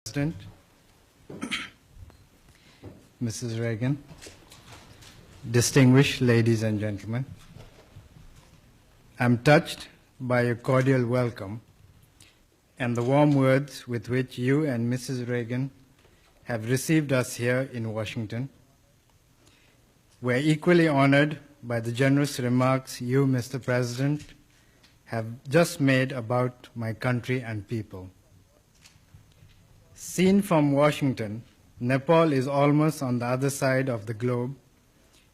President, Mrs. Reagan, distinguished ladies and gentlemen, I'm touched by your cordial welcome and the warm words with which you and Mrs. Reagan have received us here in Washington. We're equally honored by the generous remarks you, Mr. President, have just made about my country and people. Seen from Washington, Nepal is almost on the other side of the globe,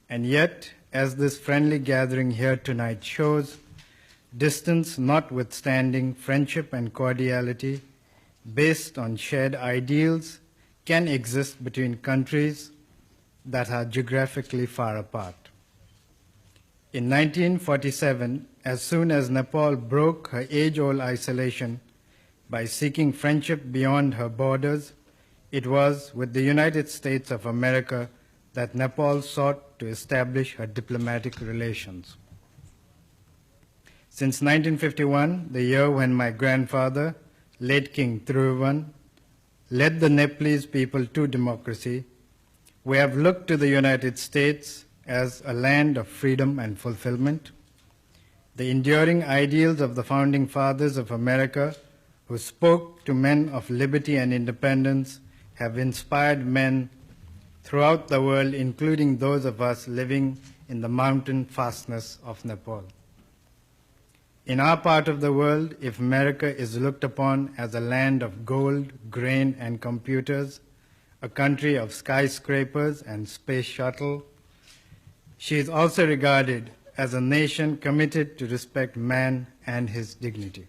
and yet, as this friendly gathering here tonight shows, distance notwithstanding, friendship and cordiality based on shared ideals can exist between countries that are geographically far apart. In 1947, as soon as Nepal broke her age-old isolation by seeking friendship beyond her borders, it was with the United States of America that Nepal sought to establish her diplomatic relations. Since 1951, the year when my grandfather, late King Thiruvan, led the Nepalese people to democracy, we have looked to the United States as a land of freedom and fulfillment. The enduring ideals of the founding fathers of America, who spoke to men of liberty and independence, have inspired men throughout the world, including those of us living in the mountain fastness of Nepal. In our part of the world, if America is looked upon as a land of gold, grain, and computers, a country of skyscrapers and space shuttle, she is also regarded as a nation committed to respect man and his dignity.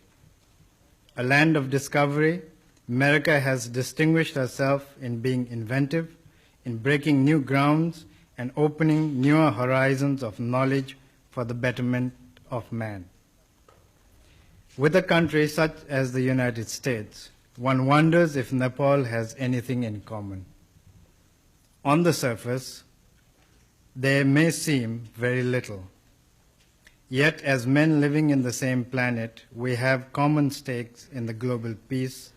A land of discovery, America has distinguished herself in being inventive, in breaking new grounds, and opening newer horizons of knowledge for the betterment of man. With a country such as the United States, one wonders if Nepal has anything in common. On the surface, there may seem very little. Yet, as men living in the same planet, we have common stakes in the global peace,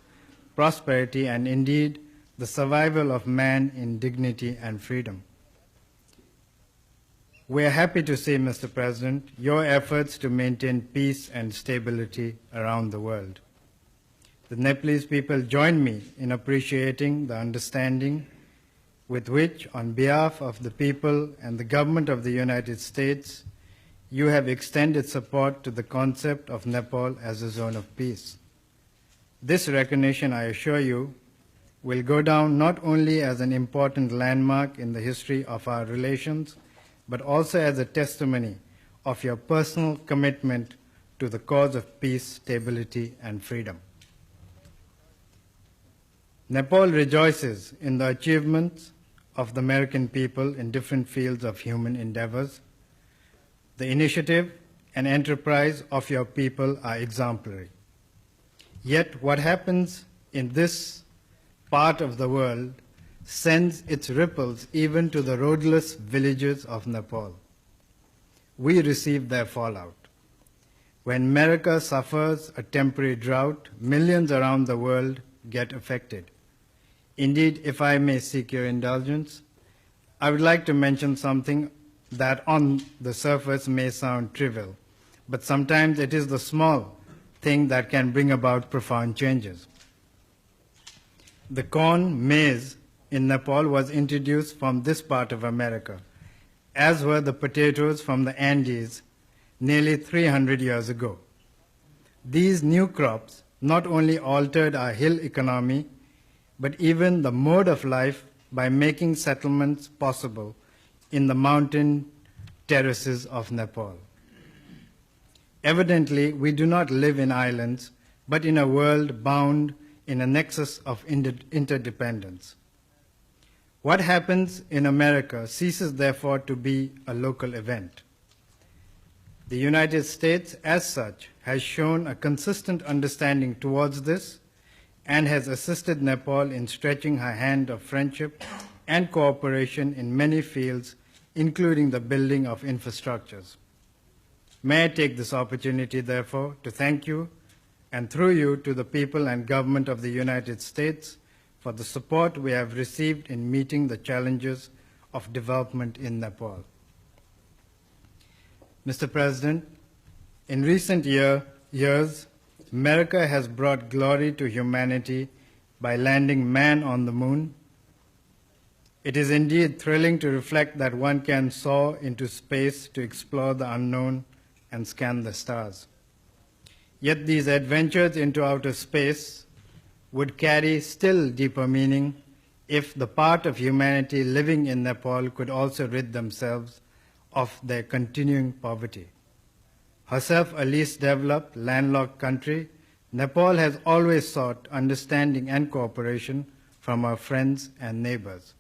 prosperity, and indeed the survival of man in dignity and freedom. We are happy to see, Mr. President, your efforts to maintain peace and stability around the world. The Nepalese people join me in appreciating the understanding with which, on behalf of the people and the government of the United States, you have extended support to the concept of Nepal as a zone of peace. This recognition, I assure you, will go down not only as an important landmark in the history of our relations, but also as a testimony of your personal commitment to the cause of peace, stability, and freedom. Nepal rejoices in the achievements of the American people in different fields of human endeavors. The initiative and enterprise of your people are exemplary. Yet what happens in this part of the world sends its ripples even to the roadless villages of Nepal. We receive their fallout. When America suffers a temporary drought, millions around the world get affected. Indeed, if I may seek your indulgence, I would like to mention something that on the surface may sound trivial, but sometimes it is the small thing that can bring about profound changes. The corn, maize, in Nepal was introduced from this part of America, as were the potatoes from the Andes nearly 300 years ago. These new crops not only altered our hill economy, but even the mode of life by making settlements possible in the mountain terraces of Nepal. Evidently, we do not live in islands, but in a world bound in a nexus of interdependence. What happens in America ceases therefore to be a local event. The United States, as such, has shown a consistent understanding towards this and has assisted Nepal in stretching her hand of friendship and cooperation in many fields, including the building of infrastructures. May I take this opportunity, therefore, to thank you, and through you to the people and government of the United States for the support we have received in meeting the challenges of development in Nepal. Mr. President, in recent years, America has brought glory to humanity by landing man on the moon. It is indeed thrilling to reflect that one can soar into space to explore the unknown and scan the stars. Yet these adventures into outer space would carry still deeper meaning if the part of humanity living in Nepal could also rid themselves of their continuing poverty. Herself a least developed, landlocked country, Nepal has always sought understanding and cooperation from her friends and neighbors.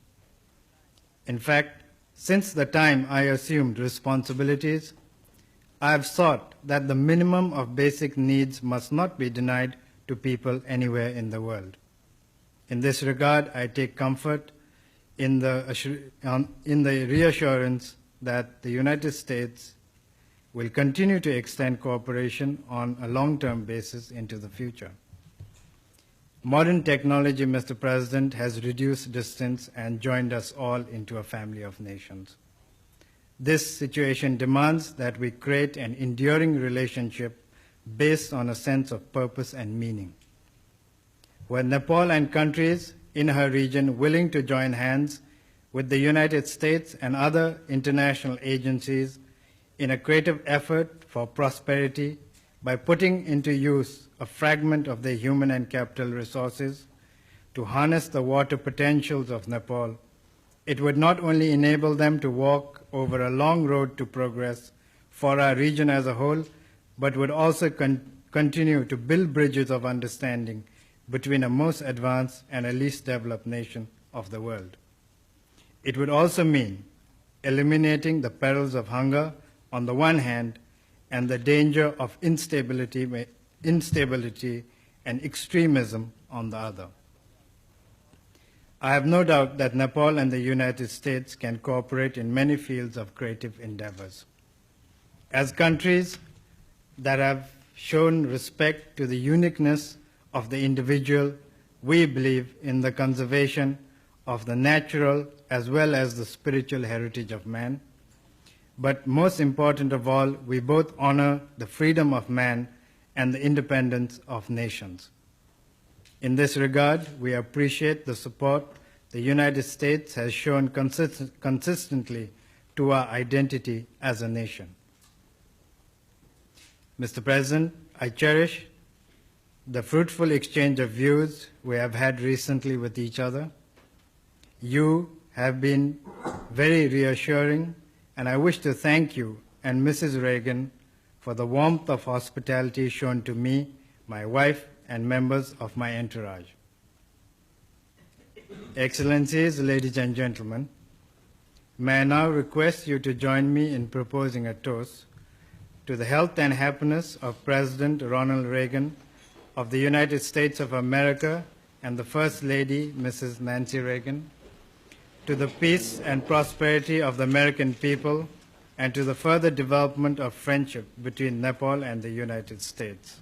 In fact, since the time I assumed responsibilities, I have sought that the minimum of basic needs must not be denied to people anywhere in the world. In this regard, I take comfort in the reassurance that the United States will continue to extend cooperation on a long-term basis into the future. Modern technology, Mr. President, has reduced distance and joined us all into a family of nations. This situation demands that we create an enduring relationship based on a sense of purpose and meaning. Were Nepal and countries in her region willing to join hands with the United States and other international agencies in a creative effort for prosperity by putting into use a fragment of their human and capital resources to harness the water potentials of Nepal, it would not only enable them to walk over a long road to progress for our region as a whole, but would also continue to build bridges of understanding between a most advanced and a least developed nation of the world. It would also mean eliminating the perils of hunger on the one hand and the danger of instability and extremism on the other. I have no doubt that Nepal and the United States can cooperate in many fields of creative endeavors. As countries that have shown respect to the uniqueness of the individual, we believe in the conservation of the natural as well as the spiritual heritage of man. But most important of all, we both honor the freedom of man and the independence of nations. In this regard, we appreciate the support the United States has shown consistently to our identity as a nation. Mr. President, I cherish the fruitful exchange of views we have had recently with each other. You have been very reassuring, and I wish to thank you and Mrs. Reagan for the warmth of hospitality shown to me, my wife, and members of my entourage. Excellencies, ladies and gentlemen, may I now request you to join me in proposing a toast to the health and happiness of President Ronald Reagan of the United States of America and the First Lady, Mrs. Nancy Reagan, to the peace and prosperity of the American people, and to the further development of friendship between Nepal and the United States.